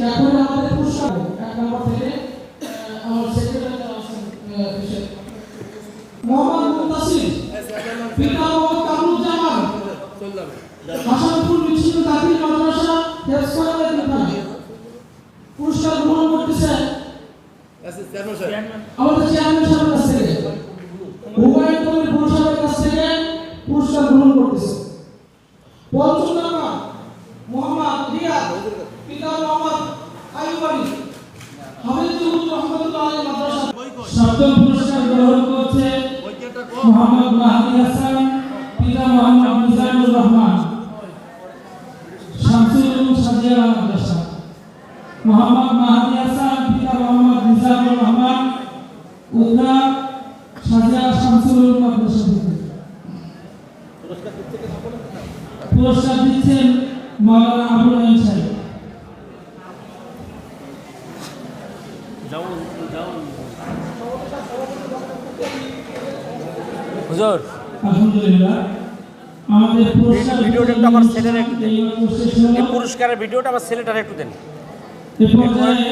এখন আমাদের পুরস্কার এক নম্বর থেকে আমার সেক্রেটারি আছেন মোহাম্মদ মুতাসির পিতা মোহাম্মদ কামরুজ্জামান হাসানপুর মিছিল দাখিল মাদ্রাসা হেফজখানার পিতা পুরস্কার গ্রহণ করতেছে আমাদের চেয়ারম্যান সাহেবের কাছ থেকে হুমায়ুন কবির পুরস্কারের কাছ থেকে পুরস্কার গ্রহণ করতেছে। পঞ্চম নাম্বার মোহাম্মদ রিয়াদ পিতা মোহাম্মদ আইয়ুব আলী হাফিজুর রহমাতুল্লাহ আলাইহি মাদ্রাসা। সপ্তম পুরস্কার গ্রহণ করছে মোহাম্মদ মাহদি হাসান পিতা মোহাম্মদ মিজানুর রহমান শামসুল উলুম সাজিয়া মাদ্রাসা। মোহাম্মদ মাহদি হাসান পিতা মোহাম্মদ মিজানুর রহমান উগরা সাজিয়া শামসুল উলুম মাদ্রাসা থেকে পুরস্কার দিচ্ছেন মাওলানা আবুল আইন সাহেব। হুজুর আলহামদুলিল্লাহ আমাদের পুরস্কার ভিডিওটা আমার ছেলের একটু দেন, এই পুরস্কারের ভিডিওটা আমার ছেলেটার একটু দেন। এই পর্যায়ে